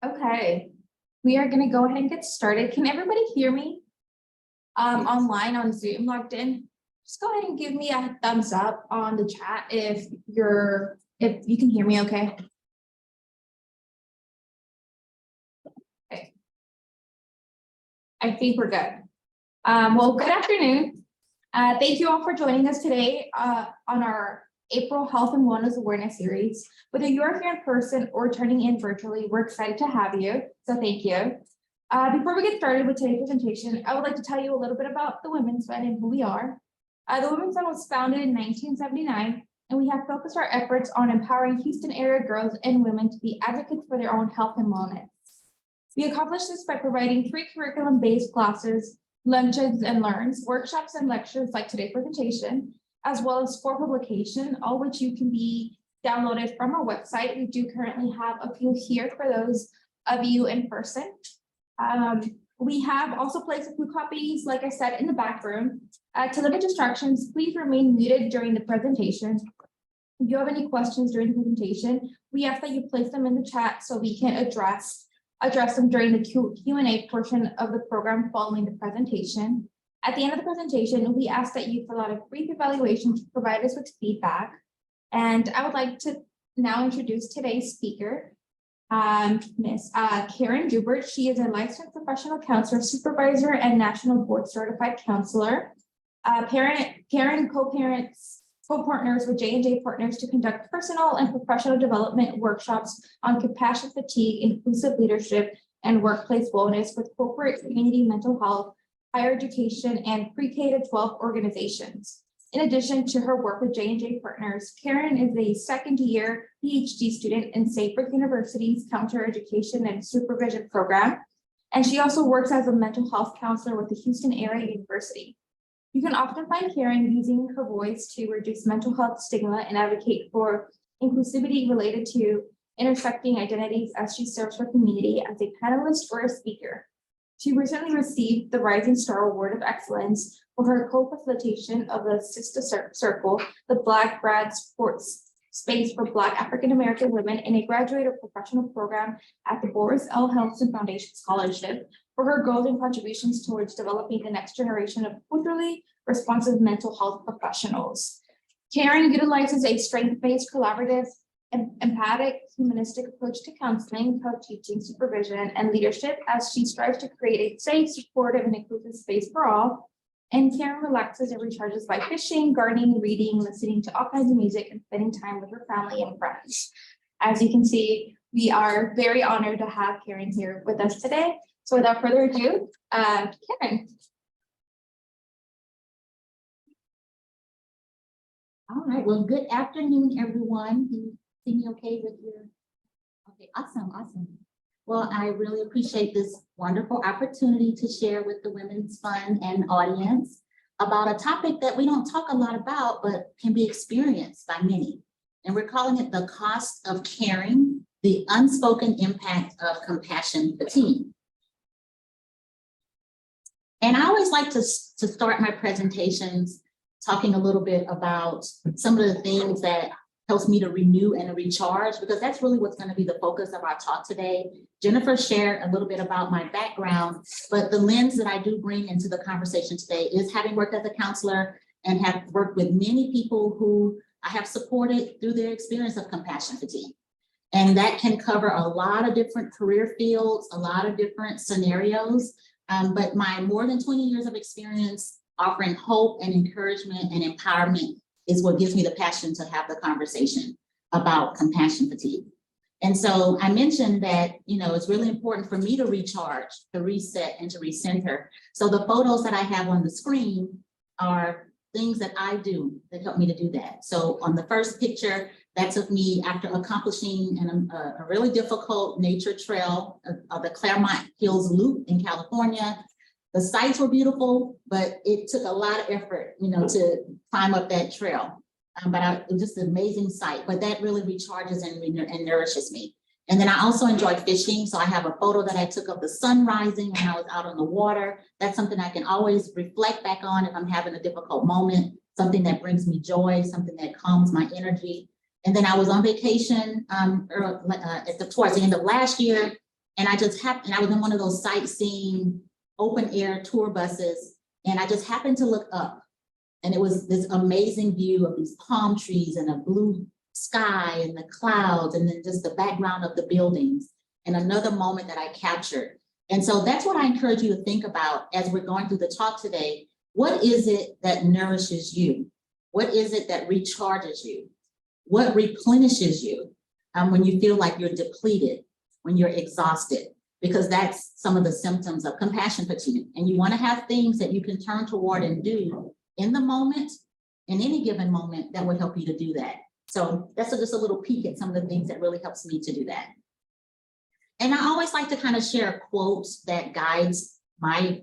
Okay, we are gonna go ahead and get started. Can everybody hear me? Online on Zoom logged in? Just go ahead and give me a thumbs up on the chat if you can hear me okay. Okay. I think we're good. Well, good afternoon. Thank you all for joining us today on our April Health and Wellness Awareness Series. Whether you are here in person or turning in virtually, we're excited to have you, so thank you. Before we get started with today's presentation, I would like to tell you a little bit about the Women's Fund and who we are. The Women's Fund was founded in 1979, and we have focused our efforts on empowering Houston area girls and women to be advocates for their own health and wellness. We accomplish this by providing 3 curriculum-based classes, lunches and learns, workshops and lectures like today's presentation, as well as 4 publications, all which you can be downloaded from our website. We do currently have a few here for those of you in person. We have also placed a few copies, like I said, in the back room. To limit distractions, please remain muted during the presentation. If you have any questions during the presentation, we ask that you place them in the chat so we can address them during the Q&A portion of the program following the presentation. At the end of the presentation, we ask that you fill out a brief evaluation to provide us with feedback. And I would like to now introduce today's speaker, Ms. Karen Dubert. She is a licensed professional counselor, supervisor, and national board certified counselor. Karen co-partners with J&J Partners to conduct personal and professional development workshops on compassion fatigue, inclusive leadership, and workplace wellness with corporate, community, mental health, higher education, and pre-K to 12 organizations. In addition to her work with J&J Partners, Karen is a second-year PhD student in Saybrook University's Counselor Education and Supervision program, and she also works as a mental health counselor with the Houston Area University. You can often find Karen using her voice to reduce mental health stigma and advocate for inclusivity related to intersecting identities as she serves her community as a panelist or a speaker. She recently received the Rising Star Award of Excellence for her co-facilitation of the Sister Circle, the Black Grad Sports Space for Black African-American Women in a graduate or professional program at the Boris L. Helson Foundation Scholarship, for her goals and contributions towards developing the next generation of culturally responsive mental health professionals. Karen utilizes a strength-based, collaborative, empathic, humanistic approach to counseling, co-teaching, supervision, and leadership as she strives to create a safe, supportive, and inclusive space for all. And Karen relaxes and recharges by fishing, gardening, reading, listening to all kinds of music, and spending time with her family and friends. As you can see, we are very honored to have Karen here with us today. So without further ado, Karen. All right, well, good afternoon, everyone. Can you see me okay with your? Okay, awesome. Well, I really appreciate this wonderful opportunity to share with the Women's Fund and audience about a topic that we don't talk a lot about, but can be experienced by many. And we're calling it the cost of caring, the unspoken impact of compassion fatigue. And I always like to start my presentations talking a little bit about some of the things that helps me to renew and to recharge, because that's really what's going to be the focus of our talk today. Jennifer shared a little bit about my background, but the lens that I do bring into the conversation today is having worked as a counselor and have worked with many people who I have supported through their experience of compassion fatigue. And that can cover a lot of different career fields, a lot of different scenarios. But my more than 20 years of experience offering hope and encouragement and empowerment is what gives me the passion to have the conversation about compassion fatigue. And so I mentioned that, it's really important for me to recharge, to reset, and to recenter. So the photos that I have on the screen are things that I do that help me to do that. So on the first picture, that's of me after accomplishing a really difficult nature trail of the Claremont Hills Loop in California. The sights were beautiful, but it took a lot of effort, to climb up that trail. It was just an amazing sight, but that really recharges and nourishes me. And then I also enjoy fishing. So I have a photo that I took of the sun rising when I was out on the water. That's something I can always reflect back on if I'm having a difficult moment, something that brings me joy, something that calms my energy. And then I was on vacation towards the end of last year. And I was in one of those sightseeing open air tour buses. And I just happened to look up, and it was this amazing view of these palm trees and a blue sky and the clouds, and then just the background of the buildings, and another moment that I captured. And so that's what I encourage you to think about as we're going through the talk today. What is it that nourishes you? What is it that recharges you? What replenishes you when you feel like you're depleted, when you're exhausted? Because that's some of the symptoms of compassion fatigue. And you want to have things that you can turn toward and do in the moment, in any given moment, that will help you to do that. So that's just a little peek at some of the things that really helps me to do that. And I always like to kind of share a quote that guides my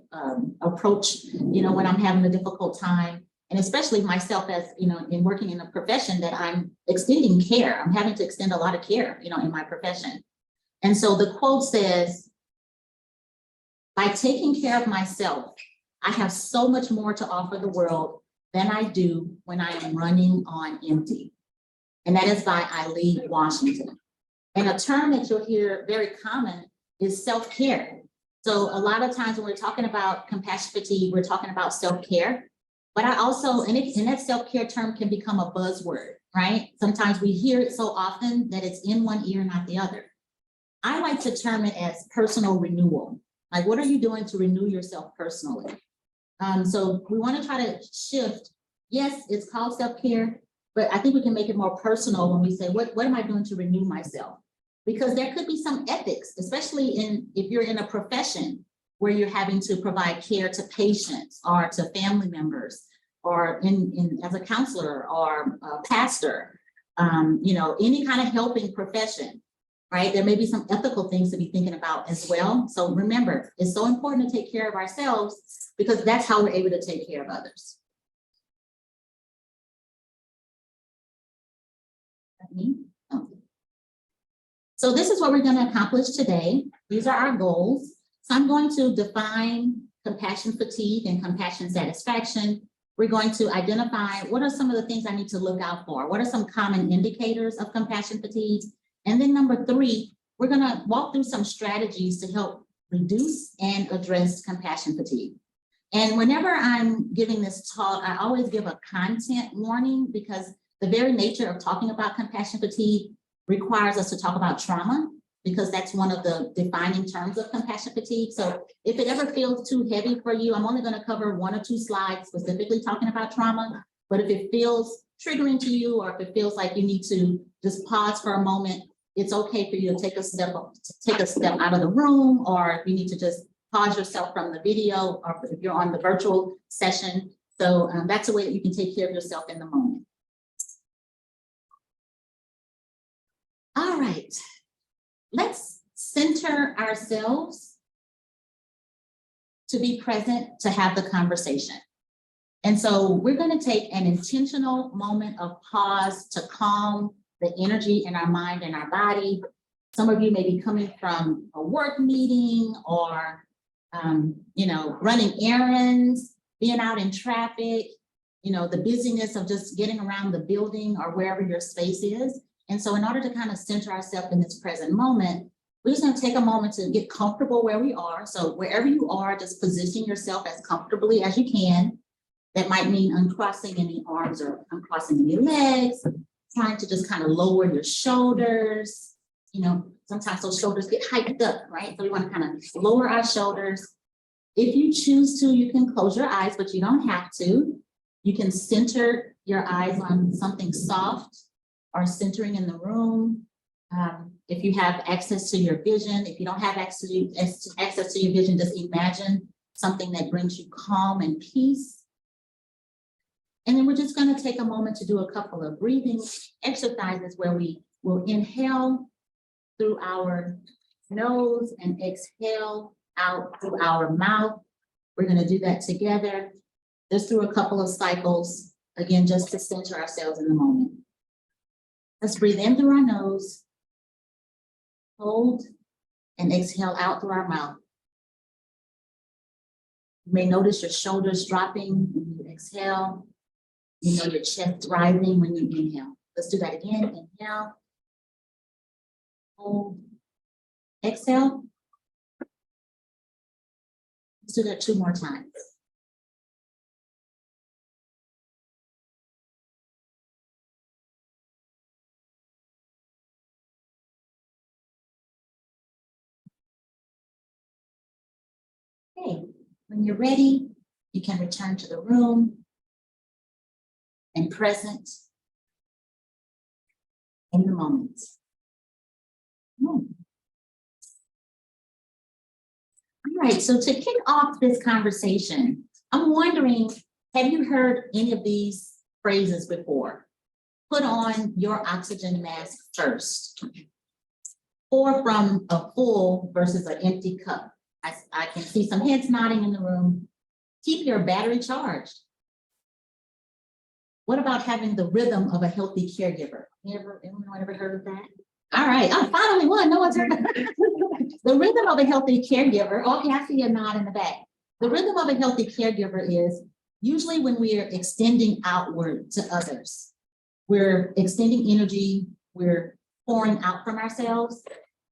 approach, when I'm having a difficult time, and especially myself as, in working in a profession that I'm extending care. I'm having to extend a lot of care, in my profession. And so the quote says, "By taking care of myself, I have so much more to offer the world than I do when I am running on empty." And that is by Eileen Washington. And a term that you'll hear very common is self-care. So a lot of times when we're talking about compassion fatigue, we're talking about self-care. But I also, and that self-care term can become a buzzword, right? Sometimes we hear it so often that it's in one ear, not the other. I like to term it as personal renewal. Like, what are you doing to renew yourself personally? So we want to try to shift. Yes, it's called self-care, but I think we can make it more personal when we say, what am I doing to renew myself? Because there could be some ethics, especially if you're in a profession where you're having to provide care to patients or to family members, or as a counselor or a pastor, any kind of helping profession, right? There may be some ethical things to be thinking about as well. So remember, it's so important to take care of ourselves because that's how we're able to take care of others. So this is what we're going to accomplish today. These are our goals. So I'm going to define compassion fatigue and compassion satisfaction. We're going to identify what are some of the things I need to look out for. What are some common indicators of compassion fatigue? And then number 3, we're going to walk through some strategies to help reduce and address compassion fatigue. And whenever I'm giving this talk, I always give a content warning because the very nature of talking about compassion fatigue requires us to talk about trauma, because that's one of the defining terms of compassion fatigue. So if it ever feels too heavy for you, I'm only going to cover 1 or 2 slides specifically talking about trauma. But if it feels triggering to you, or if it feels like you need to just pause for a moment, it's okay for you to take a step out of the room, or if you need to just pause yourself from the video, or if you're on the virtual session. So that's a way that you can take care of yourself in the moment. All right, let's center ourselves to be present to have the conversation. And so we're going to take an intentional moment of pause to calm the energy in our mind and our body. Some of you may be coming from a work meeting or, running errands, being out in traffic, the busyness of just getting around the building or wherever your space is. And so in order to kind of center ourselves in this present moment, we're just going to take a moment to get comfortable where we are. So wherever you are, just position yourself as comfortably as you can. That might mean uncrossing any arms or uncrossing any legs, trying to just kind of lower your shoulders. Sometimes those shoulders get hiked up, right? So we want to kind of lower our shoulders. If you choose to, you can close your eyes, but you don't have to. You can center your eyes on something soft or centering in the room. If you have access to your vision, if you don't have access to your vision, just imagine something that brings you calm and peace. And then we're just going to take a moment to do a couple of breathing exercises where we will inhale through our nose and exhale out through our mouth. We're going to do that together, just through a couple of cycles, again, just to center ourselves in the moment. Let's breathe in through our nose Hold and exhale out through our mouth. You may notice your shoulders dropping when you exhale. You know your chest rising when you inhale. Let's do that again. Inhale. Hold. Exhale. Let's do that 2 more times. Okay, when you're ready, you can return to the room and present in the moment. All right, so to kick off this conversation, I'm wondering, have you heard any of these phrases before? Put on your oxygen mask first. Pour from a full versus an empty cup. I can see some heads nodding in the room. Keep your battery charged. What about having the rhythm of a healthy caregiver? Anyone ever heard of that? All right, I'm finally one. No one's heard of that. The rhythm of a healthy caregiver. Okay, I see a nod in the back. The rhythm of a healthy caregiver is usually when we are extending outward to others. We're extending energy, we're pouring out from ourselves.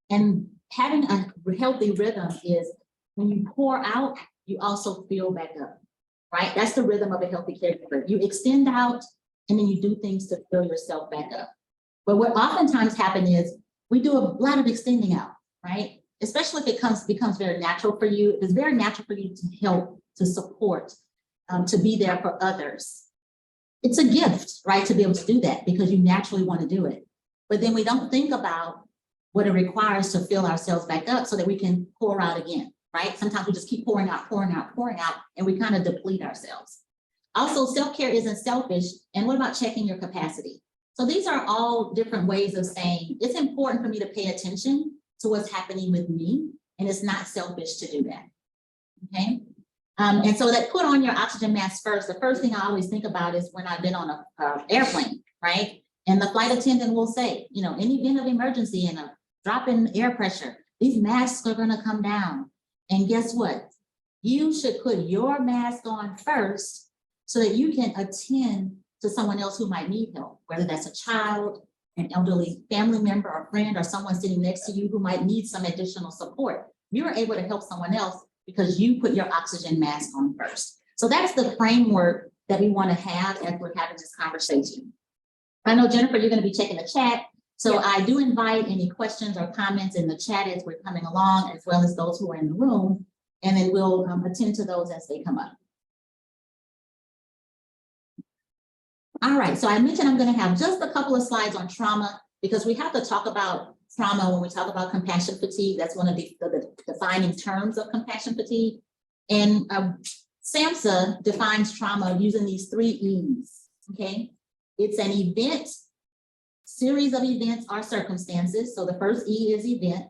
And having a healthy rhythm is when you pour out, you also fill back up, right? That's the rhythm of a healthy caregiver. You extend out and then you do things to fill yourself back up. But what oftentimes happens is we do a lot of extending out, right? Especially if it becomes very natural for you. It's very natural for you to help, to support, to be there for others. It's a gift, right? To be able to do that because you naturally want to do it. But then we don't think about what it requires to fill ourselves back up so that we can pour out again, right? Sometimes we just keep pouring out, and we kind of deplete ourselves. Also, self-care isn't selfish. And what about checking your capacity? So these are all different ways of saying it's important for me to pay attention to what's happening with me, and it's not selfish to do that, okay? And so that put on your oxygen mask first, the first thing I always think about is when I've been on an airplane, right? And the flight attendant will say, you know, in event of emergency and a drop in air pressure, these masks are gonna come down. And guess what? You should put your mask on first so that you can attend to someone else who might need help, whether that's a child, an elderly family member or friend, or someone sitting next to you who might need some additional support. You are able to help someone else because you put your oxygen mask on first. So that's the framework that we want to have as we're having this conversation. I know, Jennifer, you're going to be checking the chat. So yeah. I do invite any questions or comments in the chat as we're coming along, as well as those who are in the room, and then we'll attend to those as they come up. All right, so I mentioned I'm going to have just a couple of slides on trauma because we have to talk about trauma when we talk about compassion fatigue. That's one of the defining terms of compassion fatigue. And SAMHSA defines trauma using these 3 E's, okay? It's an event, series of events or circumstances. So the first E is event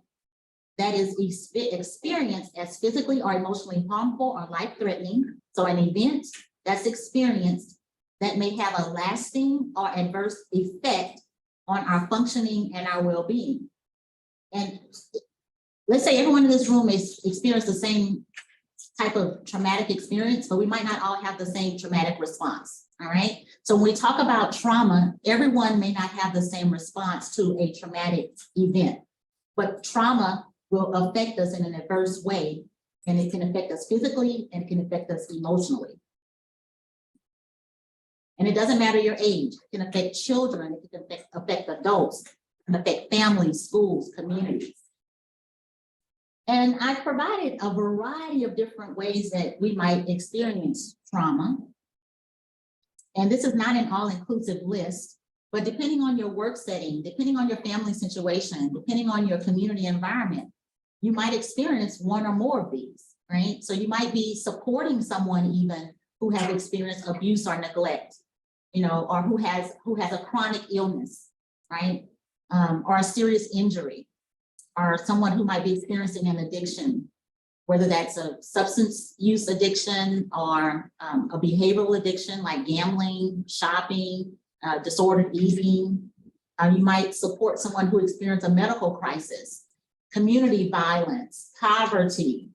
that is experienced as physically or emotionally harmful or life-threatening. So an event that's experienced that may have a lasting or adverse effect on our functioning and our well-being. And let's say everyone in this room has experienced the same type of traumatic experience, but we might not all have the same traumatic response, all right? So when we talk about trauma, everyone may not have the same response to a traumatic event, but trauma will affect us in an adverse way, and it can affect us physically and it can affect us emotionally. And it doesn't matter your age. It can affect children, it can affect adults, it can affect families, schools, communities. And I've provided a variety of different ways that we might experience trauma. And this is not an all-inclusive list, but depending on your work setting, depending on your family situation, depending on your community environment, you might experience one or more of these, right? So you might be supporting someone even who has experienced abuse or neglect, you know, or who has a chronic illness, right? Or a serious injury, or someone who might be experiencing an addiction, whether that's a substance use addiction or a behavioral addiction like gambling, shopping, disordered eating. You might support someone who experienced a medical crisis. community violence, poverty,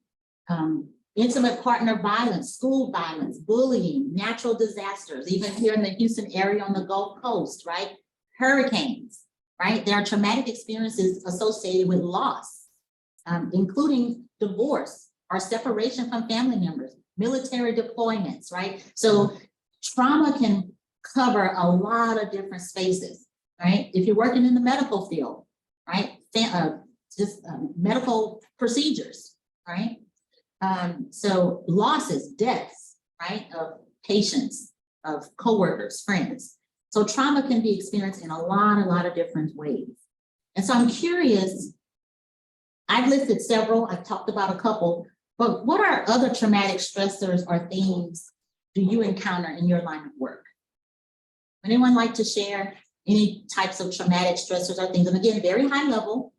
intimate partner violence, school violence, bullying, natural disasters, even here in the Houston area on the Gulf Coast, right? Hurricanes, right? There are traumatic experiences associated with loss, including divorce or separation from family members, military deployments, right? So trauma can cover a lot of different spaces, right? If you're working in the medical field, right? Medical procedures, right? So losses, deaths, right? Of patients, of coworkers, friends. So trauma can be experienced in a lot of different ways. And so I'm curious, I've listed several, I've talked about a couple, but what are other traumatic stressors or themes do you encounter in your line of work? Anyone like to share any types of traumatic stressors or things? And again, very high level,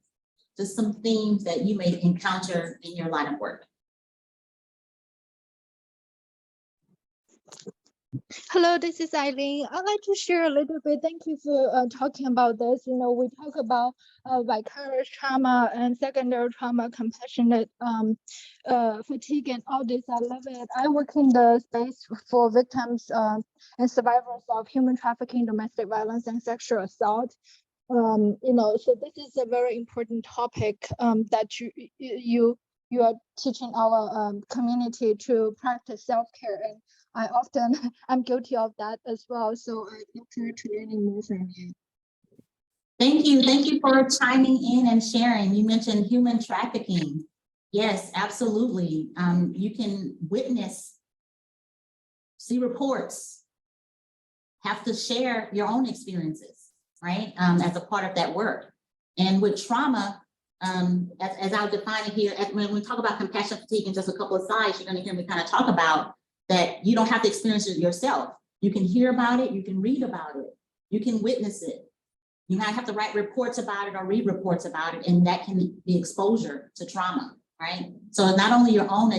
just some themes that you may encounter in your line of work. Hello, this is Eileen. I'd like to share a little bit. Thank you for talking about this. You know, we talk about vicarious trauma and secondary trauma, compassionate fatigue, and all this. I love it. I work in the space for victims and survivors of human trafficking, domestic violence, and sexual assault. You know, so this is a very important topic that you are teaching our community to practice self-care, and I often I'm guilty of that as well. So I look forward to learning more from you. Thank you for chiming in and sharing. You mentioned human trafficking. Yes, absolutely. You can witness, see reports, have to share your own experiences, right? As a part of that work. And with trauma, as I'll define it here, when we talk about compassion fatigue in just a couple of slides, you're going to hear me kind of talk about that you don't have to experience it yourself. You can hear about it, you can read about it, you can witness it. You might have to write reports about it or read reports about it, and that can be exposure to trauma, right? So not only your own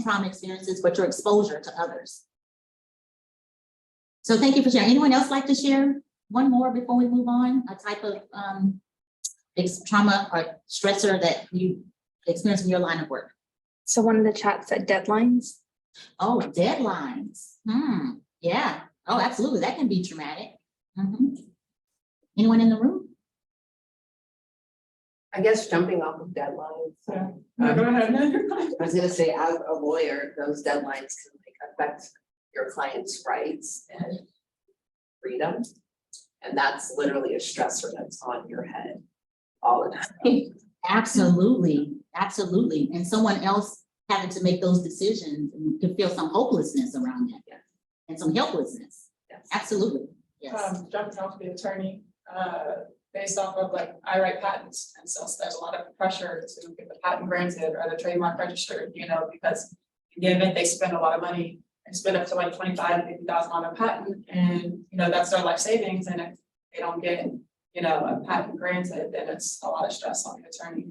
trauma experiences, but your exposure to others. So thank you for sharing. Anyone else like to share one more before we move on? A type of trauma or stressor that you experience in your line of work? So one of the chats said deadlines. Oh, deadlines. Yeah. Oh, absolutely. That can be traumatic. Anyone in the room? I guess jumping off of deadlines. Yeah. Go ahead. I was gonna say, as a lawyer, those deadlines can affect your client's rights and freedom. And that's literally a stressor that's on your head all the time. Absolutely. And someone else having to make those decisions, and you can feel some hopelessness around that. Yes. And some helplessness. Yes. Absolutely. Yes. Jumping off the attorney, based off of I write patents, and so there's a lot of pressure to get the patent granted or the trademark registered, because in the event they spend a lot of money and spend up to $25,000 to $50,000 on a patent, and that's their life savings, and if they don't get a patent granted, then it's a lot of stress on the attorney,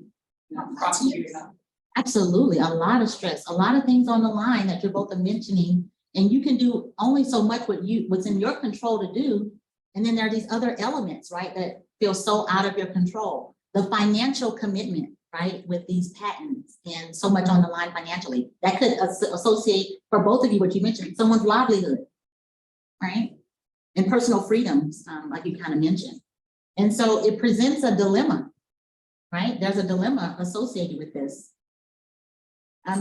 prosecuting them. Absolutely, a lot of stress, a lot of things on the line that you're both mentioning, and you can do only so much what's in your control to do. And then there are these other elements, right, that feel so out of your control. The financial commitment, right, with these patents and so much on the line financially. That could associate for both of you what you mentioned, someone's livelihood, right? And personal freedoms, like you kind of mentioned. And so it presents a dilemma, right? There's a dilemma associated with this.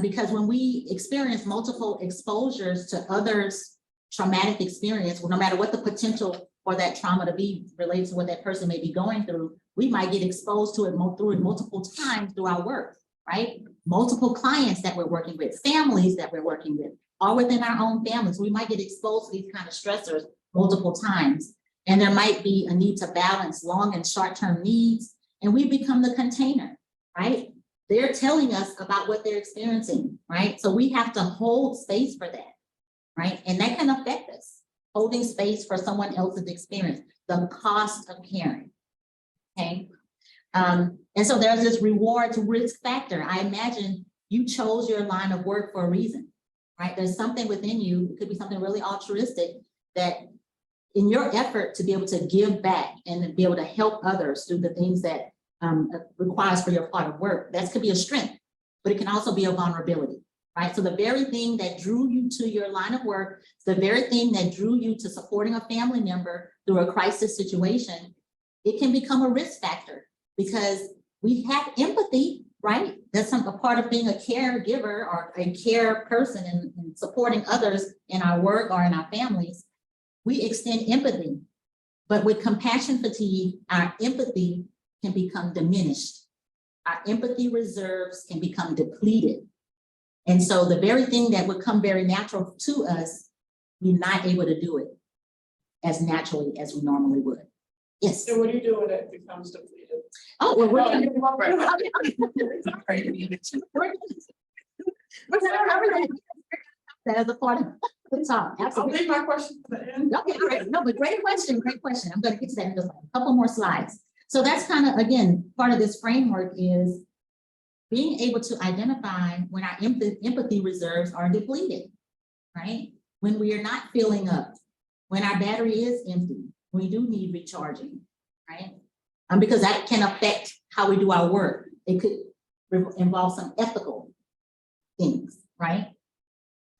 Because when we experience multiple exposures to others' traumatic experience, well, no matter what the potential for that trauma to be related to what that person may be going through, we might get exposed to it multiple times through our work, right? Multiple clients that we're working with, families that we're working with, or within our own families, we might get exposed to these kind of stressors multiple times. And there might be a need to balance long and short-term needs, and we become the container, right? They're telling us about what they're experiencing, right? So we have to hold space for that, right? And that can affect us, holding space for someone else's experience, the cost of caring, okay? And so there's this reward to risk factor. I imagine you chose your line of work for a reason, right? There's something within you, it could be something really altruistic, that in your effort to be able to give back and to be able to help others through the things that requires for your part of work. That could be a strength, but it can also be a vulnerability, right? So the very thing that drew you to your line of work, the very thing that drew you to supporting a family member through a crisis situation, it can become a risk factor because we have empathy, right? That's a part of being a caregiver or a care person and supporting others in our work or in our families. We extend empathy, but with compassion fatigue, our empathy can become diminished. Our empathy reserves can become depleted. And so the very thing that would come very natural to us, we're not able to do it as naturally as we normally would. Yes. So what do you do when it becomes depleted? Oh, well, we're gonna cover that as a part of the talk. I'll Absolutely. leave my question for the end. Okay, all right. No, but great question, great question. I'm going to get to that in just a couple more slides. So that's kind of, again, part of this framework is being able to identify when our empathy reserves are depleted, right? When we are not filling up, when our battery is empty, we do need recharging, right? Because that can affect how we do our work. It could involve some ethical things, right?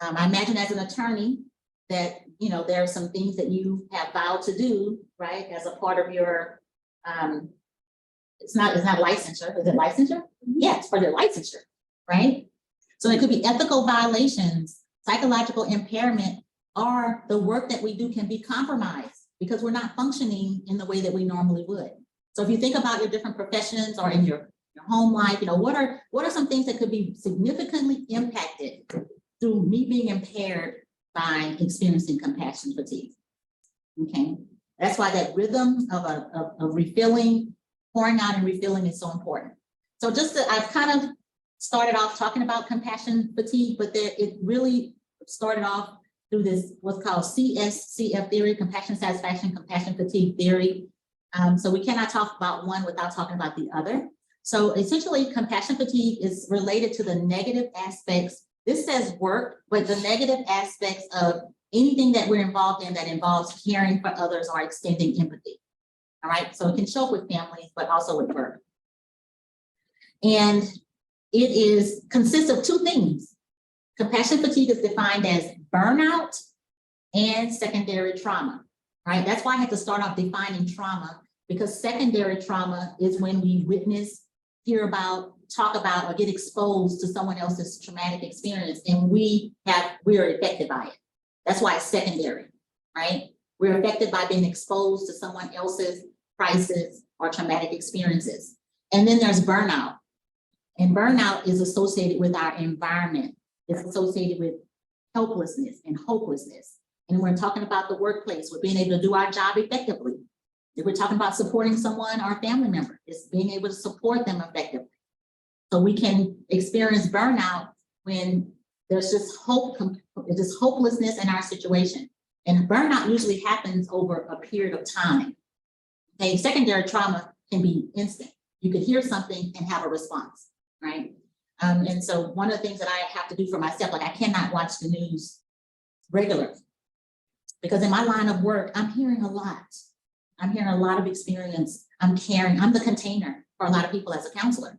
I imagine as an attorney that, you know, there are some things that you have vowed to do, right? As a part of your, it's not licensure. Is it licensure? Yes, for their licensure, right? So it could be ethical violations, psychological impairment, or the work that we do can be compromised because we're not functioning in the way that we normally would. So if you think about your different professions or in your home life, you know, what are some things that could be significantly impacted through me being impaired by experiencing compassion fatigue? Okay, that's why that rhythm of refilling, pouring out and refilling is so important. So I've kind of started off talking about compassion fatigue, but it really started off through this what's called CSCF theory, compassion satisfaction, compassion fatigue theory. So we cannot talk about one without talking about the other. So essentially, compassion fatigue is related to the negative aspects. This says work, but the negative aspects of anything that we're involved in that involves caring for others or extending empathy. All right, so it can show up with families, but also with work. And it consists of two things. Compassion fatigue is defined as burnout and secondary trauma, right? That's why I had to start off defining trauma, because secondary trauma is when we witness, hear about, talk about, or get exposed to someone else's traumatic experience, and we are affected by it. That's why it's secondary, right? We're affected by being exposed to someone else's crisis or traumatic experiences. And then there's burnout. And burnout is associated with our environment. It's associated with helplessness and hopelessness. And we're talking about the workplace, we're being able to do our job effectively. If we're talking about supporting someone or a family member, it's being able to support them effectively. So we can experience burnout when there's just hopelessness in our situation. And burnout usually happens over a period of time. Okay, secondary trauma can be instant. You could hear something and have a response, right? And so one of the things that I have to do for myself, like I cannot watch the news regularly because in my line of work, I'm hearing a lot. I'm hearing a lot of experience. I'm caring. I'm the container for a lot of people as a counselor.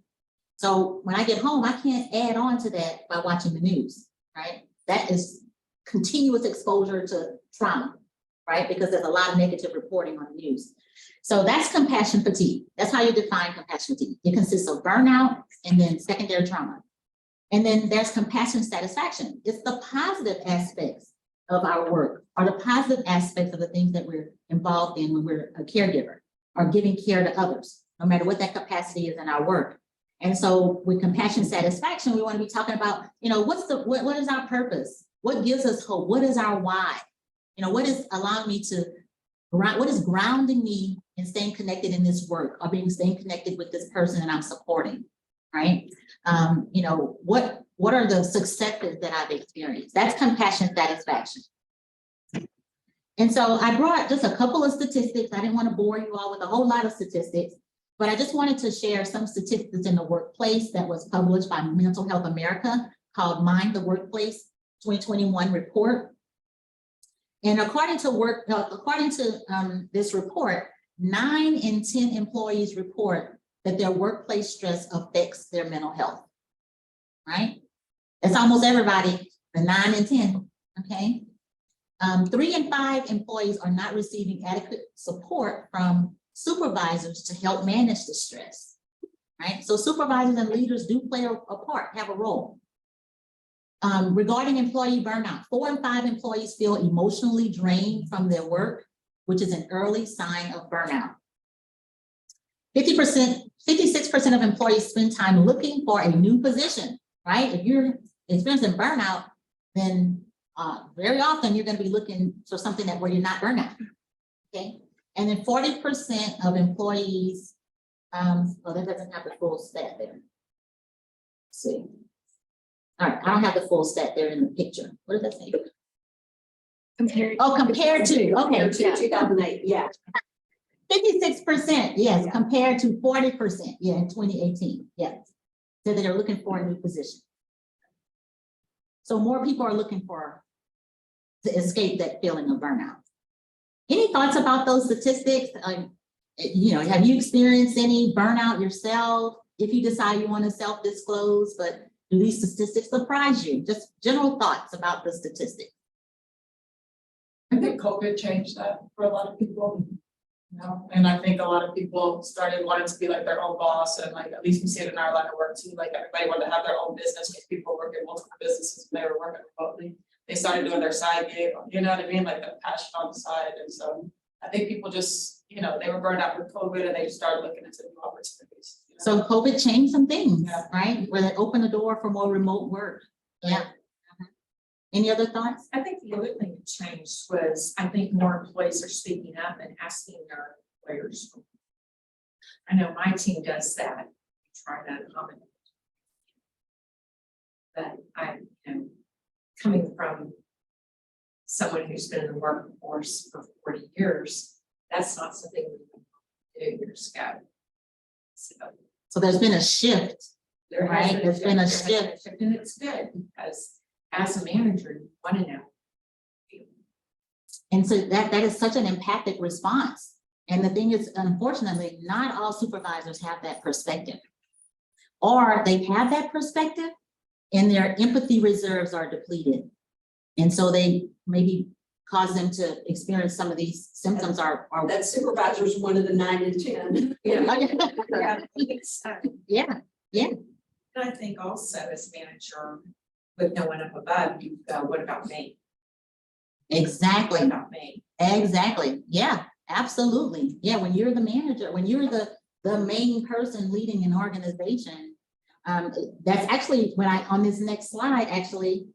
So when I get home, I can't add on to that by watching the news, right? That is continuous exposure to trauma, right? Because there's a lot of negative reporting on the news. So that's compassion fatigue. That's how you define compassion fatigue. It consists of burnout and then secondary trauma. And then there's compassion satisfaction. It's the positive aspects of our work or the positive aspects of the things that we're involved in when we're a caregiver or giving care to others, no matter what that capacity is in our work. And so with compassion satisfaction, we want to be talking about, you know, what is our purpose? What gives us hope? What is our why? You know, what is allowing me to, what is grounding me in staying connected in this work or staying connected with this person that I'm supporting, right? You know, what are the successes that I've experienced? That's compassion satisfaction. And so I brought just a couple of statistics. I didn't want to bore you all with a whole lot of statistics, but I just wanted to share some statistics in the workplace that was published by Mental Health America called Mind the Workplace 2021 report. And according to this report, 9 in 10 employees report that their workplace stress affects their mental health, right? That's almost everybody, the 9 and 10, okay? 3 in 5 employees are not receiving adequate support from supervisors to help manage the stress, right? So supervisors and leaders do play a part, have a role. Regarding employee burnout, 4 in 5 employees feel emotionally drained from their work, which is an early sign of burnout. 56% of employees spend time looking for a new position, right? If you're experiencing burnout, then very often you're going to be looking for something where you're not burnout, okay? And then 40% of employees, well, that doesn't have the full stat there. Let's see. All right, I don't have the full stat there in the picture. What does that say? Compared. Oh, compared to, okay. To 2008, yeah. 56%, yes, compared to 40%, yeah, in 2018, yes. So they're looking for a new position. So more people are looking to escape that feeling of burnout. Any thoughts about those statistics? You know, have you experienced any burnout yourself? If you decide you want to self-disclose, but do these statistics surprise you? Just general thoughts about the statistics. I think COVID changed that for a lot of people. You know, and I think a lot of people started wanting to be like their own boss, and like at least we see it in our line of work too. Like everybody wanted to have their own business because people work in multiple businesses when they were working remotely. They started doing their side gig, you know what I mean? Like the passion on the side. And so I think people just, you know, they were burned out with COVID and they just started looking into new opportunities. You know? So COVID changed some things, Yeah. right? Where it opened the door for more remote work. Yeah. Any other thoughts? I think the other thing that changed was, I think more employees are speaking up and asking their employers. I know my team does that, try to accommodate. But I, you know, coming from someone who's been in the workforce for 40 years, that's not something we did years ago. So there's been a shift. There Right, has there's been a there has shift. And it's good because as a manager, you want to know. And so that is such an empathic response. And the thing is, unfortunately, not all supervisors have that perspective. Or they have that perspective and their empathy reserves are depleted. And so they maybe cause them to experience some of these symptoms are That supervisor's one of the 9 and 10. yeah. And I think also as manager, with no one up above, you go, what about me? Exactly. What about me? Exactly. Yeah, absolutely. Yeah, when you're the manager, when you're the main person leading an organization, that's actually when on this next slide, actually,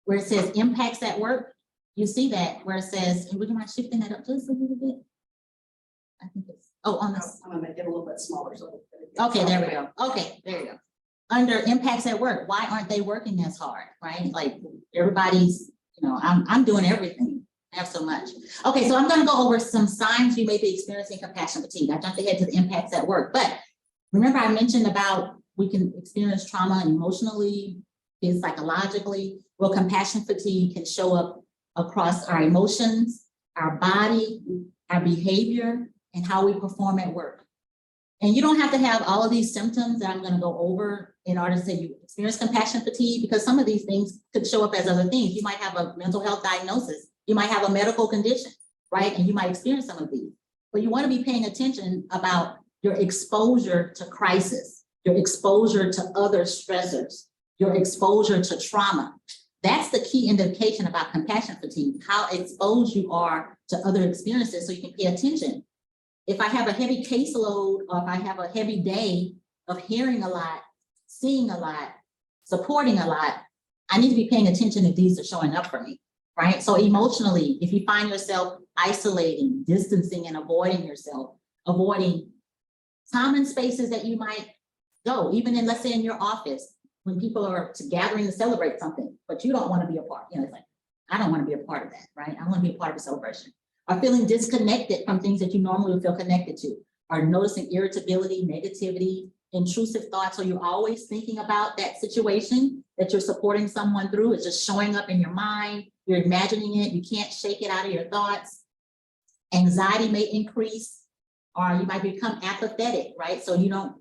where it says impacts at work, you see that where it says, and would you mind shifting that up just a little bit? I think it's, on this. I'm gonna make it a little bit smaller. So Okay, there we go. Okay, there you go. Under impacts at work, why aren't they working as hard, right? Like everybody's, you know, I'm doing everything. I have so much. Okay, so I'm going to go over some signs you may be experiencing compassion fatigue. I jumped ahead to the impacts at work, but remember I mentioned about we can experience trauma emotionally and psychologically. Well, compassion fatigue can show up across our emotions, our body, our behavior, and how we perform at work. And you don't have to have all of these symptoms that I'm going to go over in order to say you experience compassion fatigue, because some of these things could show up as other things. You might have a mental health diagnosis. You might have a medical condition, right? And you might experience some of these. But you want to be paying attention about your exposure to crisis, your exposure to other stressors, your exposure to trauma. That's the key indication about compassion fatigue, how exposed you are to other experiences so you can pay attention. If I have a heavy caseload, or if I have a heavy day of hearing a lot, seeing a lot, supporting a lot, I need to be paying attention if these are showing up for me, right? So emotionally, if you find yourself isolating, distancing, and avoiding yourself, avoiding common spaces that you might go, even in, let's say in your office, when people are gathering to celebrate something, but you don't want to be a part, you know, it's like, I don't want to be a part of that, right? I want to be a part of a celebration. Are feeling disconnected from things that you normally would feel connected to, are noticing irritability, negativity, intrusive thoughts. So you're always thinking about that situation that you're supporting someone through. It's just showing up in your mind. You're imagining it. You can't shake it out of your thoughts. Anxiety may increase. Or you might become apathetic, right? So you don't,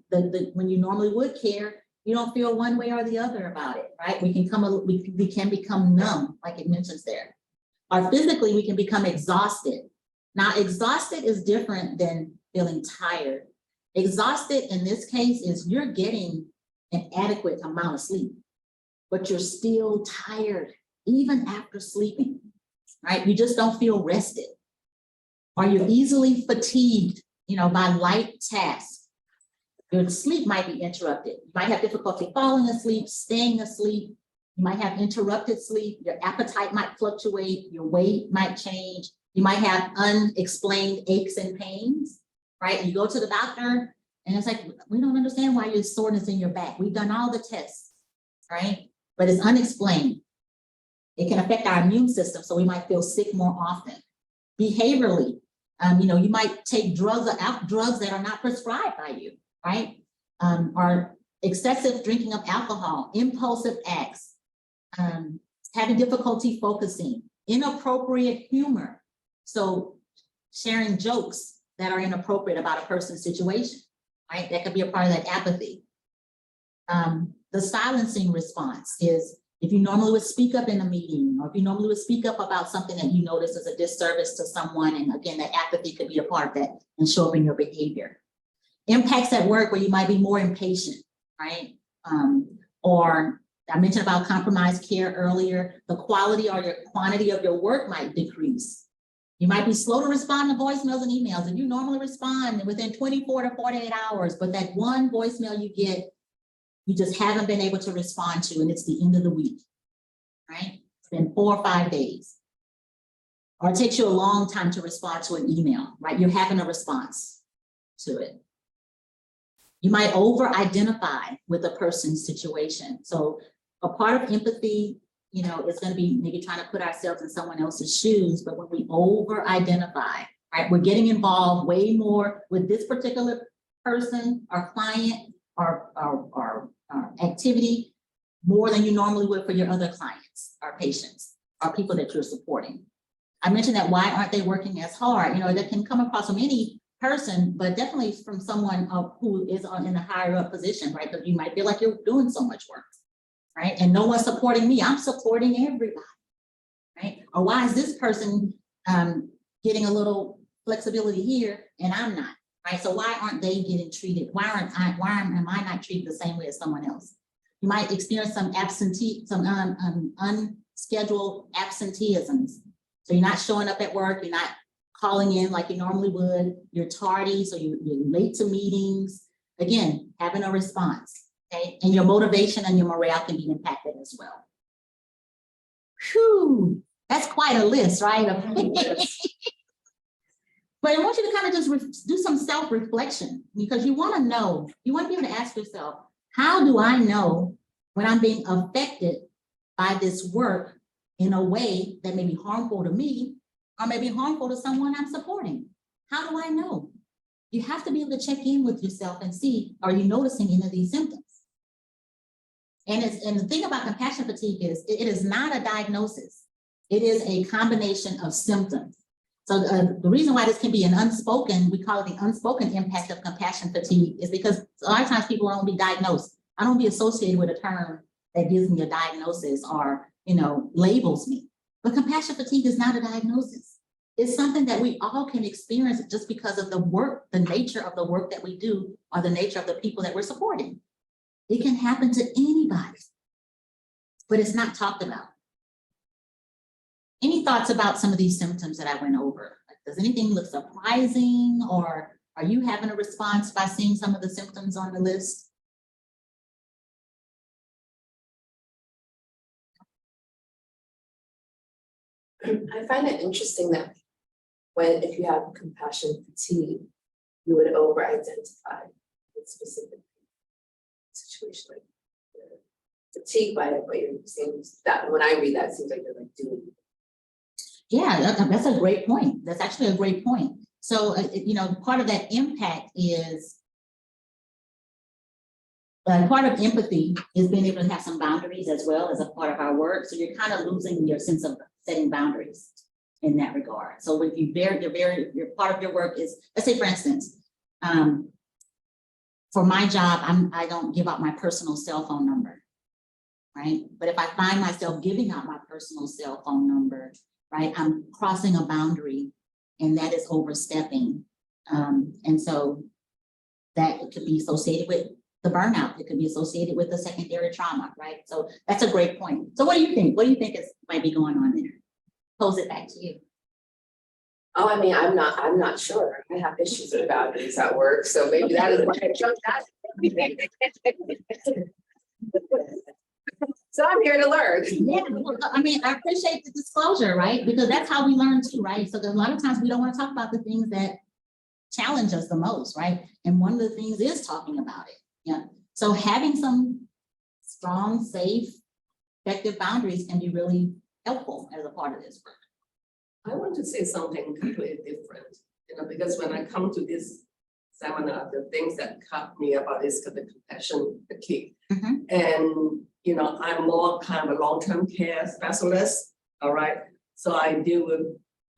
when you normally would care, you don't feel one way or the other about it, right? We can become numb, like it mentions there. Or physically, we can become exhausted. Now, exhausted is different than feeling tired. Exhausted in this case is you're getting an adequate amount of sleep, but you're still tired, even after sleeping, right? You just don't feel rested. Or you're easily fatigued, by light tasks. Your sleep might be interrupted. You might have difficulty falling asleep, staying asleep. You might have interrupted sleep. Your appetite might fluctuate. Your weight might change. You might have unexplained aches and pains, right? You go to the doctor and it's like, we don't understand why your soreness in your back. We've done all the tests, right? But it's unexplained. It can affect our immune system, so we might feel sick more often. Behaviorally, you might take drugs that are not prescribed by you, right? Or excessive drinking of alcohol, impulsive acts, having difficulty focusing, inappropriate humor. So sharing jokes that are inappropriate about a person's situation, right? That could be a part of that apathy. The silencing response is if you normally would speak up in a meeting, or if you normally would speak up about something that you notice as a disservice to someone, and again, that apathy could be a part of that and show up in your behavior. Impacts at work where you might be more impatient, right? Or I mentioned about compromised care earlier, the quality or your quantity of your work might decrease. You might be slow to respond to voicemails and emails, and you normally respond within 24 to 48 hours, but that one voicemail you get, you just haven't been able to respond to, and it's the end of the week, right? It's been 4 or 5 days. Or it takes you a long time to respond to an email, right? You're having a response to it. You might over-identify with a person's situation. So a part of empathy, is going to be maybe trying to put ourselves in someone else's shoes, but when we over-identify, right, we're getting involved way more with this particular person, our client, our activity, more than you normally would for your other clients, our patients, our people that you're supporting. I mentioned that why aren't they working as hard? That can come across from any person, but definitely from someone who is in a higher up position, right? Because you might feel like you're doing so much work, right? And no one's supporting me. I'm supporting everybody, right? Or why is this person getting a little flexibility here and I'm not, right? So why aren't they getting treated? Why am I not treated the same way as someone else? You might experience some unscheduled absenteeisms. So you're not showing up at work, you're not calling in like you normally would, you're tardy, so you're late to meetings. Again, having a response, okay? And your motivation and your morale can be impacted as well. Whew, that's quite a list, right? But I want you to kind of just do some self-reflection, because you want to know, you want to be able to ask yourself, how do I know when I'm being affected by this work in a way that may be harmful to me or may be harmful to someone I'm supporting? How do I know? You have to be able to check in with yourself and see, are you noticing any of these symptoms? And the thing about compassion fatigue is it is not a diagnosis. It is a combination of symptoms. So the reason why this can be an unspoken, we call it the unspoken impact of compassion fatigue, is because a lot of times people don't be diagnosed. I don't be associated with a term that gives me a diagnosis or, labels me. But compassion fatigue is not a diagnosis. It's something that we all can experience just because of the work, the nature of the work that we do, or the nature of the people that we're supporting. It can happen to anybody, but it's not talked about. Any thoughts about some of these symptoms that I went over? Does anything look surprising, or are you having a response by seeing some of the symptoms on the list? I find it interesting that if you have compassion fatigue, you would over-identify with specific situation, like fatigued by it, but you're saying that when I read that, it seems like you're like doing. Yeah, that's a great point. That's actually a great point. So, part of that impact is, part of empathy is being able to have some boundaries as well as a part of our work. So you're kind of losing your sense of setting boundaries in that regard. So if your part of your work is, let's say for instance, For my job, I don't give out my personal cell phone number, right? But if I find myself giving out my personal cell phone number, right, I'm crossing a boundary, and that is overstepping. And so that could be associated with the burnout. It could be associated with the secondary trauma, right? So that's a great point. So what do you think? What do you think might be going on there? Pose it back to you. Oh, I mean, I'm not sure. I have issues with boundaries at work, so maybe that is why I chose that. So I'm here to learn. Yeah, well, I mean, I appreciate the disclosure, right? Because that's how we learn too, right? So there's a lot of times we don't want to talk about the things that challenge us the most, right? And one of the things is talking about it. Yeah. So having some strong, safe, effective boundaries can be really helpful as a part of this work. I want to say something completely different, because when I come to this seminar, the things that caught me about this the compassion fatigue. Mhm. And, I'm more kind of a long-term care specialist, all right? So I deal with,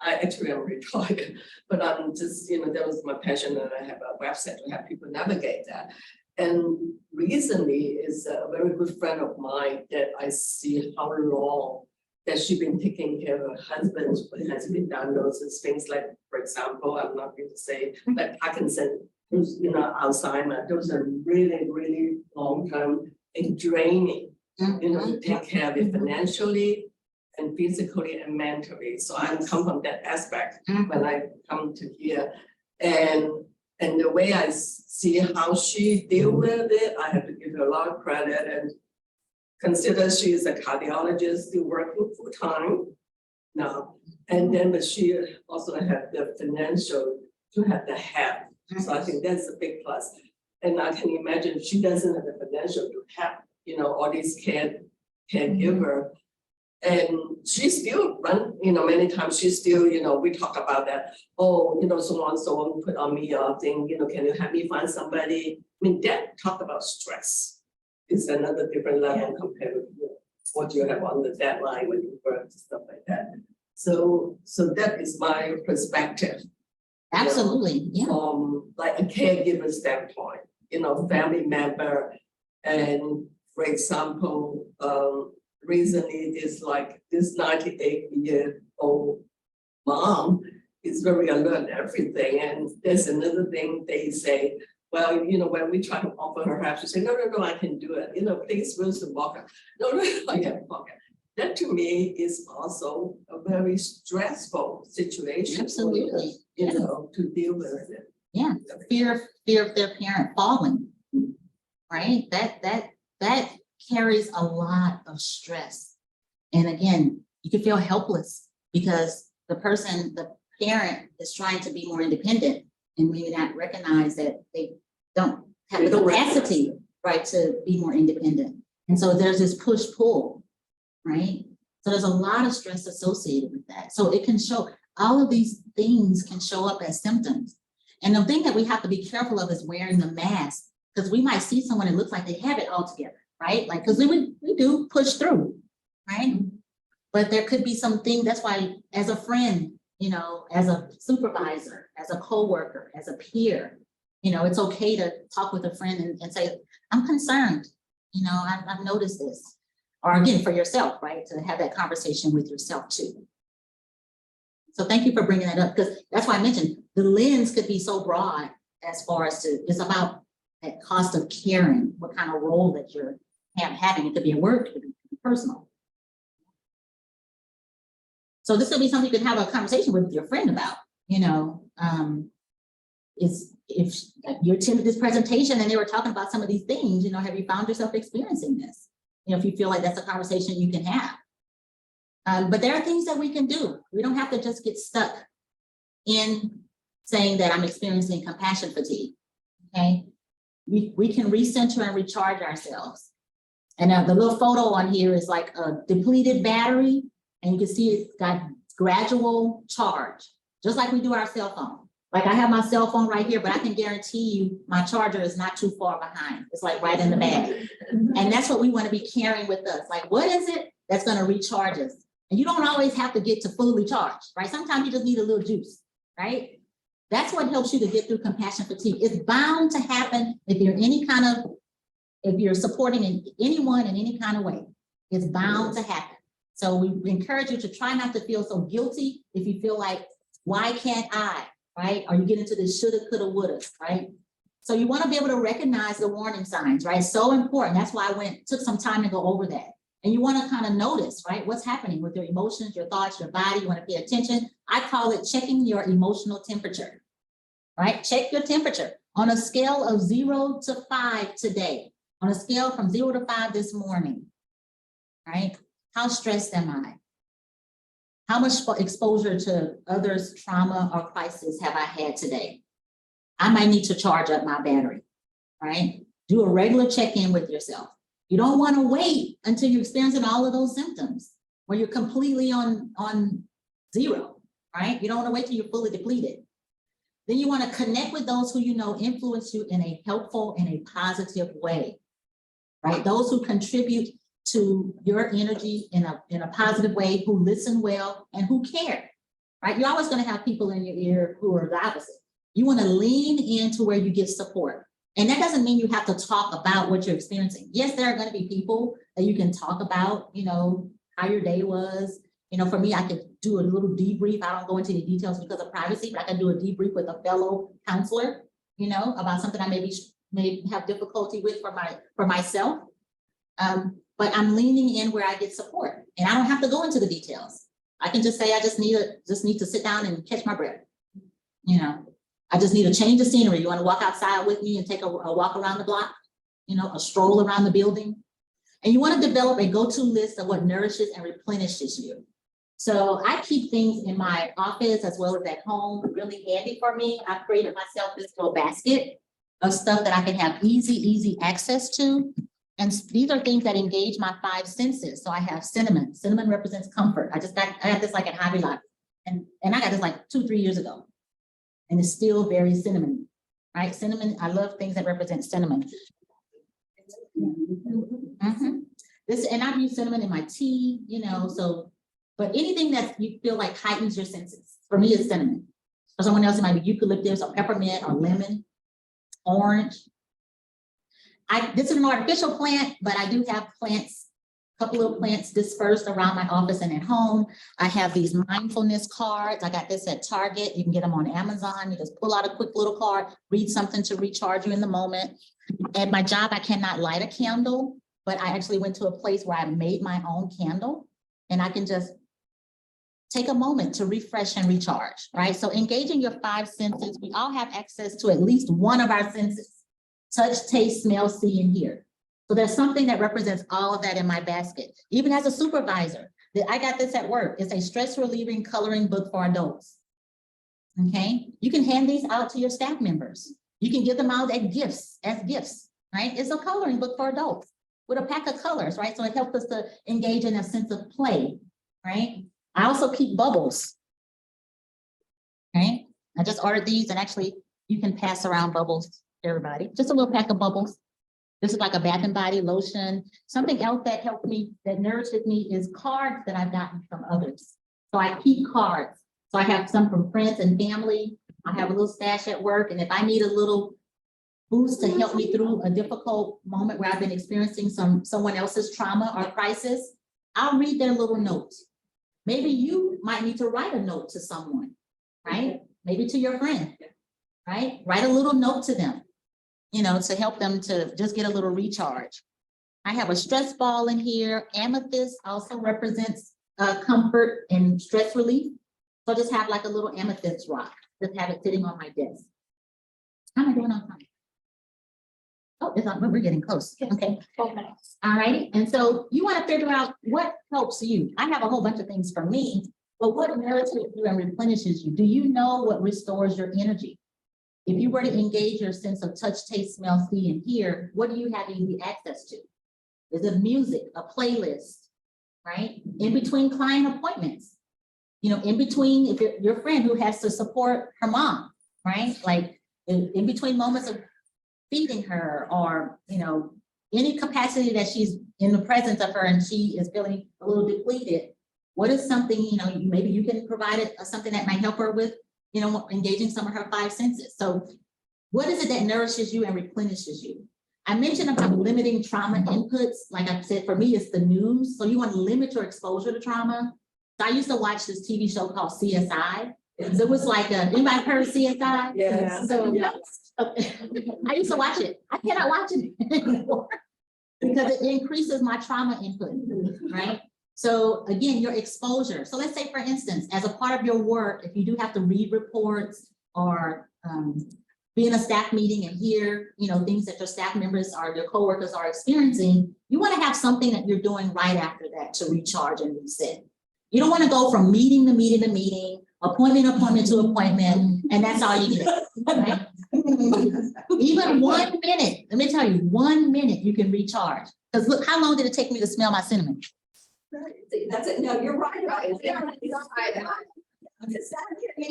I'm retired, but I'm just, that was my passion, and I have a website to have people navigate that. And recently is a very good friend of mine that I see how long that she's been taking care of her husband who has been diagnosed with things like, for example, I'm not going to say, but Parkinson, Alzheimer, those are really, really long-term and draining, to take care of it financially and physically and mentally. So I come from that aspect when I come to here. And the way I see how she deal with it, I have to give her a lot of credit and consider she is a cardiologist still working full time now. And then, but she also had the financial to have the help. So I think that's a big plus. And I can imagine she doesn't have the financial to help, all these caregiver. And she still run, many times she still, we talk about that. Oh, someone put on me a thing, can you help me find somebody? I mean, that talk about stress is another different level compared with what you have on the deadline when you work and stuff like that. So that is my perspective. Absolutely, yeah. From like a caregiver standpoint, family member, and for example, recently this 98-year-old mom is very alert in everything, and there's another thing they say. Well, when we try to offer her help, she say, no, I can do it. Please, Wilson Walker. No, I can't walk it. That to me is also a very stressful situation. Absolutely. To deal with it. Yeah, fear of their parent falling, right? That carries a lot of stress. And again, you can feel helpless because the parent is trying to be more independent and maybe not recognize that they don't have the capacity, right, to be more independent. And so there's this push-pull, right? So there's a lot of stress associated with that. So it can show, all of these things can show up as symptoms. And the thing that we have to be careful of is wearing the mask, because we might see someone that looks like they have it all together, right? Like, because we do push through, right? But there could be something, that's why as a friend, as a supervisor, as a coworker, as a peer, it's okay to talk with a friend and say, I'm concerned, I've noticed this. Or again, for yourself, right? To have that conversation with yourself too. So thank you for bringing that up, because that's why I mentioned the lens could be so broad as far as it's about that cost of caring, what kind of role that you're having. It could be at work, it could be personal. So this could be something you could have a conversation with your friend about, is if you attended this presentation and they were talking about some of these things, have you found yourself experiencing this? If you feel like that's a conversation you can have. But there are things that we can do. We don't have to just get stuck in saying that I'm experiencing compassion fatigue, okay? We can recenter and recharge ourselves. And the little photo on here is like a depleted battery, and you can see it's got gradual charge, just like we do our cell phone. Like I have my cell phone right here, but I can guarantee you my charger is not too far behind. It's like right in the bag. And that's what we want to be carrying with us. Like, what is it that's going to recharge us? And you don't always have to get to fully charged, right? Sometimes you just need a little juice, right? That's what helps you to get through compassion fatigue. It's bound to happen if you're supporting anyone in any kind of way. It's bound to happen. So we encourage you to try not to feel so guilty if you feel like, why can't I, right? Or you get into this shoulda, coulda, woulda, right? So you want to be able to recognize the warning signs, right? So important. That's why I took some time to go over that. And you want to kind of notice, right? What's happening with your emotions, your thoughts, your body. You want to pay attention. I call it checking your emotional temperature, right? Check your temperature on a scale of 0 to 5 today, on a scale from 0 to 5 this morning, right? How stressed am I? How much exposure to others' trauma or crisis have I had today? I might need to charge up my battery, right? Do a regular check-in with yourself. You don't want to wait until you're experiencing all of those symptoms where you're completely on 0, right? You don't want to wait till you're fully depleted. Then you want to connect with those who you know influence you in a helpful and a positive way, right? Those who contribute to your energy in a positive way, who listen well and who care, right? You're always going to have people in your ear who are the opposite. You want to lean into where you get support. And that doesn't mean you have to talk about what you're experiencing. Yes, there are going to be people that you can talk about, you know, how your day was. You know, for me, I could do a little debrief. I don't go into the details because of privacy, but I can do a debrief with a fellow counselor, you know, about something I may have difficulty with for myself. But I'm leaning in where I get support, and I don't have to go into the details. I can just say I just need to sit down and catch my breath. You know, I just need a change of scenery. You want to walk outside with me and take a walk around the block? You know, a stroll around the building. And you want to develop a go-to list of what nourishes and replenishes you. So I keep things in my office as well as at home really handy for me. I've created myself this little basket of stuff that I can have easy access to. And these are things that engage my 5 senses. So I have cinnamon. Cinnamon represents comfort. I got this like at Hobby Lobby. And I got this like 2-3 years ago. And it's still very cinnamon, right? Cinnamon, I love things that represent cinnamon. And I've used cinnamon in my tea, you know, so, but anything that you feel like heightens your senses, for me, it's cinnamon. For someone else, it might be eucalyptus or peppermint or lemon, orange. This is an artificial plant, but I do have plants, a couple of plants dispersed around my office and at home. I have these mindfulness cards. I got this at Target. You can get them on Amazon. You just pull out a quick little card, read something to recharge you in the moment. At my job, I cannot light a candle, but I actually went to a place where I made my own candle, and I can just take a moment to refresh and recharge, right? So engaging your 5 senses, we all have access to at least one of our senses. Touch, taste, smell, see, and hear. So there's something that represents all of that in my basket. Even as a supervisor, I got this at work. It's a stress relieving coloring book for adults. Okay, you can hand these out to your staff members. You can give them out as gifts, right? It's a coloring book for adults with a pack of colors, right? So it helps us to engage in a sense of play, right? I also keep bubbles, right? I just ordered these, and actually you can pass around bubbles. Everybody, just a little pack of bubbles. This is like a Bath and Body lotion. Something else that helps me, that nourishes me, is cards that I've gotten from others. So I keep cards. So I have some from friends and family. I have a little stash at work, and if I need a little boost to help me through a difficult moment where I've been experiencing someone else's trauma or crisis, I'll read their little notes. Maybe you might need to write a note to someone, right? Maybe to your friend, right? Write a little note to them, you know, to help them to just get a little recharge. I have a stress ball in here. Amethyst also represents comfort and stress relief. So just have like a little amethyst rock. Just have it sitting on my desk. How am I doing on time? Oh, it's on, we're getting close. Okay. 12 minutes. All right. And so you want to figure out what helps you. I have a whole bunch of things for me, but what nourishes you and replenishes you? Do you know what restores your energy? If you were to engage your sense of touch, taste, smell, see, and hear, what do you have easy access to? Is it music, a playlist, right? In between client appointments, you know, in between, if your friend who has to support her mom, right? Like in between moments of feeding her, or, you know, any capacity that she's in the presence of her and she is feeling a little depleted, what is something, you know, maybe you can provide it something that might help her with engaging some of her five senses. So what is it that nourishes you and replenishes you? I mentioned about limiting trauma inputs. Like I said, for me, it's the news. So you want to limit your exposure to trauma. So I used to watch this TV show called CSI. So it was like, anybody heard of CSI? Yes. So I used to watch it. I cannot watch it anymore because it increases my trauma input, right? So again, your exposure. So let's say, for instance, as a part of your work, if you do have to read reports or be in a staff meeting and hear, things that your staff members or your coworkers are experiencing, you want to have something that you're doing right after that to recharge and reset. You don't want to go from meeting to meeting to meeting, appointment to appointment, and that's all you get. Right? Even 1 minute, let me tell you, 1 minute you can recharge. Because look, how long did it take me to smell my cinnamon? See, that's it. No, you're right.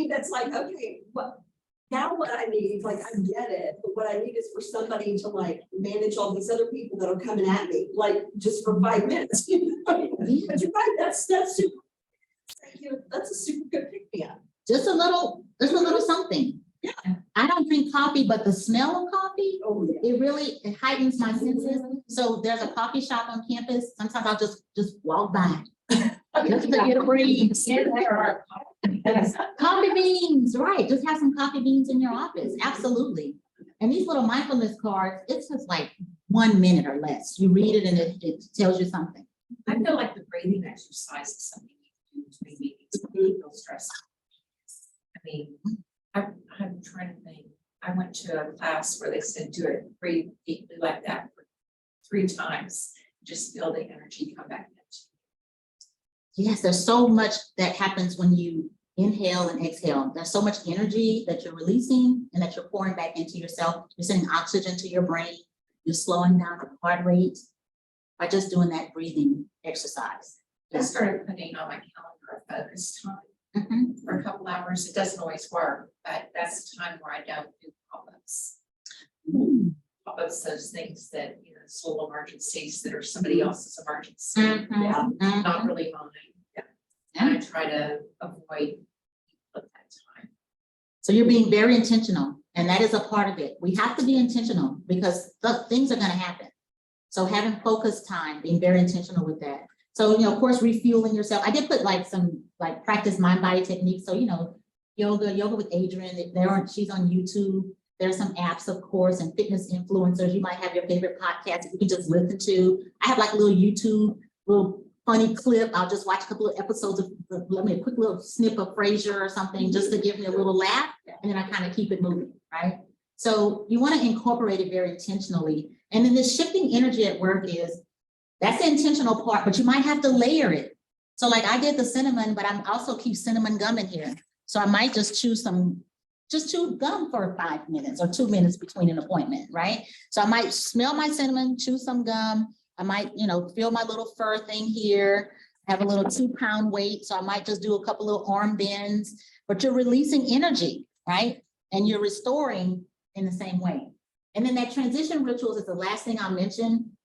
That's like, okay, now what I need, like, I get it, but what I need is for somebody to like manage all these other people that are coming at me, like just for 5 minutes. But you're right, that's super. Thank you. That's a super good pick me up. Just a little something. Yeah. I don't drink coffee, but the smell of coffee, it heightens my senses. So there's a coffee shop on campus. Sometimes I'll just walk by. Just to get a breeze. Coffee beans, right? Just have some coffee beans in your office. Absolutely. And these little mindfulness cards, it's just like 1 minute or less. You read it and it tells you something. I feel like the breathing exercise is something you do between meetings when you feel stressed. I mean, I'm trying to think. I went to a class where they said do it, breathe deeply like that for 3 times. Just feel the energy come back into you. Yes, there's so much that happens when you inhale and exhale. There's so much energy that you're releasing and that you're pouring back into yourself. You're sending oxygen to your brain. You're slowing down the heart rate by just doing that breathing exercise. I started putting on my calendar a focus time for a couple hours. It doesn't always work, but that's the time where I don't do pop-ups. Pop-ups, those things that, those little emergencies that are somebody else's emergency, not really mine. And I try to avoid at that time. So you're being very intentional, and that is a part of it. We have to be intentional because things are going to happen. So having focus time, being very intentional with that. So, of course, refueling yourself. I did put some practice mind body techniques. So, yoga with Adrienne, she's on YouTube. There's some apps, of course, and fitness influencers. You might have your favorite podcast that you can just listen to. I have like a little YouTube, little funny clip. I'll just watch a couple of episodes of, a quick little snip of Frasier or something just to give me a little laugh. And then I kind of keep it moving, right? So you want to incorporate it very intentionally. And then the shifting energy at work that's the intentional part, but you might have to layer it. So like I did the cinnamon, but I also keep cinnamon gum in here. So I might just chew gum for 5 minutes or 2 minutes between an appointment, right? So I might smell my cinnamon, chew some gum. I might, feel my little fur thing here, have a little 2-pound weight. So I might just do a couple little arm bends, but you're releasing energy, right? And you're restoring in the same way. And then that transition rituals is the last thing I'll mention,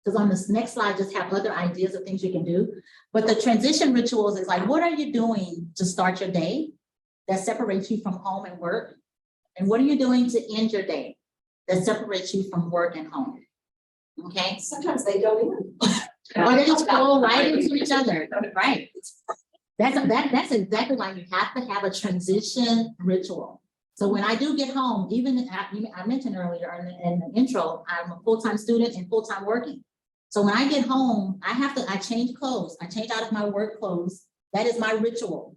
because on this next slide, I just have other ideas of things you can do. But the transition rituals is like, what are you doing to start your day that separates you from home and work? And what are you doing to end your day that separates you from work and home? Okay. Sometimes they don't even. Or they just flow right into each other, right? That's exactly why you have to have a transition ritual. So when I do get home, even I mentioned earlier in the intro, I'm a full-time student and full-time working. So when I get home, I change clothes. I change out of my work clothes. That is my ritual,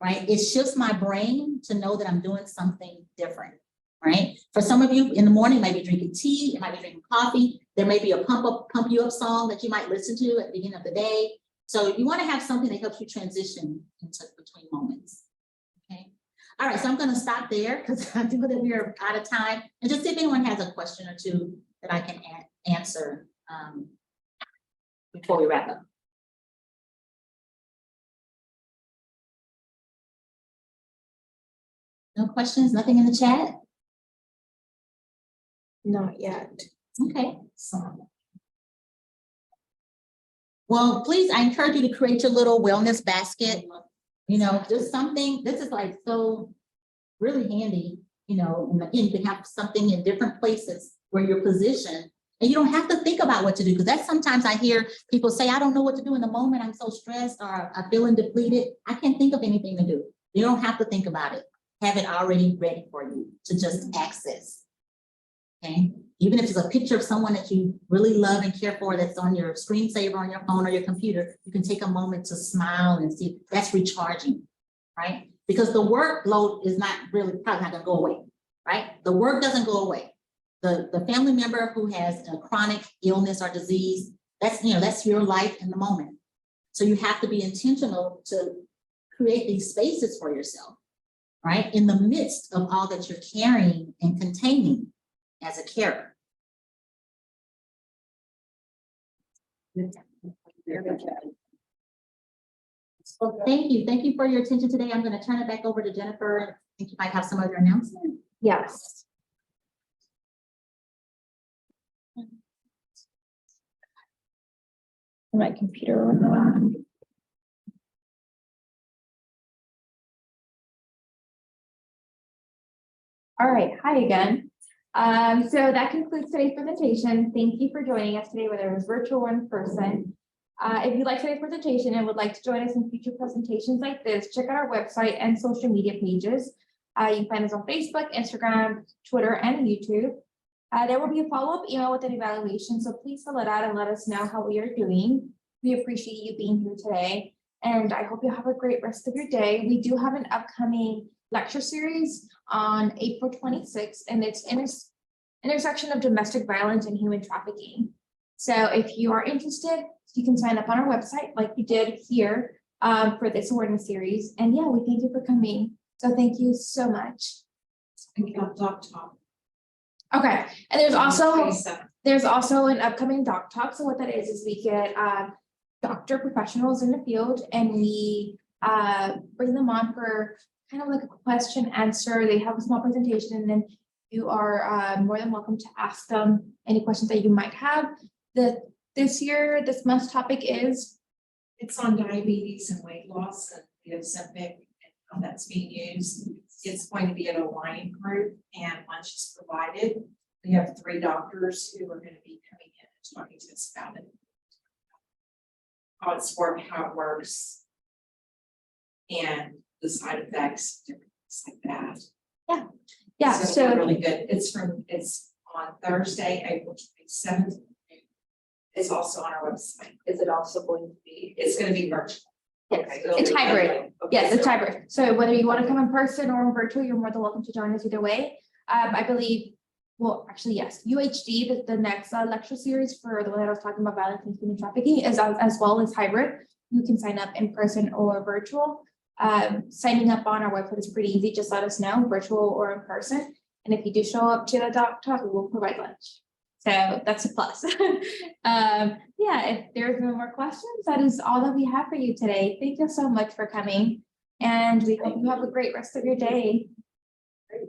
right? It shifts my brain to know that I'm doing something different, right? For some of you in the morning, maybe drinking tea, you might be drinking coffee. There may be a pump you up song that you might listen to at the beginning of the day. So you want to have something that helps you transition into between moments. Okay. All right, so I'm going to stop there because I know that we're out of time. And just see if anyone has a question or two that I can answer before we wrap up. No questions, nothing in the chat? Not yet. Okay. Well, please, I encourage you to create your little wellness basket. Just something, this is like so really handy, you know, and again, you can have something in different places where you're positioned. And you don't have to think about what to do, because that's sometimes I hear people say, I don't know what to do in the moment. I'm so stressed or I'm feeling depleted. I can't think of anything to do. You don't have to think about it. Have it already ready for you to just access. Okay. Even if it's a picture of someone that you really love and care for that's on your screensaver on your phone or your computer, you can take a moment to smile and see that's recharging, right? Because the workload is not really probably not gonna go away, right? The work doesn't go away. The family member who has a chronic illness or disease, that's, you know, that's your life in the moment. So you have to be intentional to create these spaces for yourself, right? In the midst of all that you're carrying and containing as a carer. So thank you for your attention today. I'm going to turn it back over to Jennifer. I think you might have some other announcement. Yes. My computer. All right, hi again. So that concludes today's presentation. Thank you for joining us today, whether it was virtual or in person. If you like today's presentation and would like to join us in future presentations like this, check out our website and social media pages. You can find us on Facebook, Instagram, Twitter, and YouTube. There will be a follow-up email with an evaluation, so please fill it out and let us know how we are doing. We appreciate you being here today, and I hope you have a great rest of your day. We do have an upcoming lecture series on April 26th, and it's intersection of domestic violence and human trafficking. So if you are interested, you can sign up on our website like you did here for this awareness series. And yeah, we thank you for coming. So thank you so much. Okay, and there's also an upcoming doc talk. So what that is we get doctor professionals in the field and we bring them on for kind of like a question answer. They have a small presentation and then you are more than welcome to ask them any questions that you might have. This month's topic is? It's on diabetes and weight loss and the Ozempic and how that's being used. It's going to be an Alliant group and lunch is provided. We have 3 doctors who are going to be coming in and talking to us about it. How it works. And the side effects, different things like that. Yeah, It's so really good. It's on Thursday, April 27th. It's also on our website. Is it also going to be? It's going to be virtual. yes, it's hybrid. Yes, it's hybrid. So whether you want to come in person or virtual, you're more than welcome to join us either way. I believe, well, actually, yes, UHD, the next lecture series for the one that I was talking about, violence and human trafficking, is as well as hybrid. You can sign up in person or virtual. Signing up on our website is pretty easy. Just let us know, virtual or in person. And if you do show up to the doc talk, we will provide lunch. So that's a plus. Yeah, if there's no more questions, that is all that we have for you today. Thank you so much for coming. And we hope you have a great rest of your day. Great.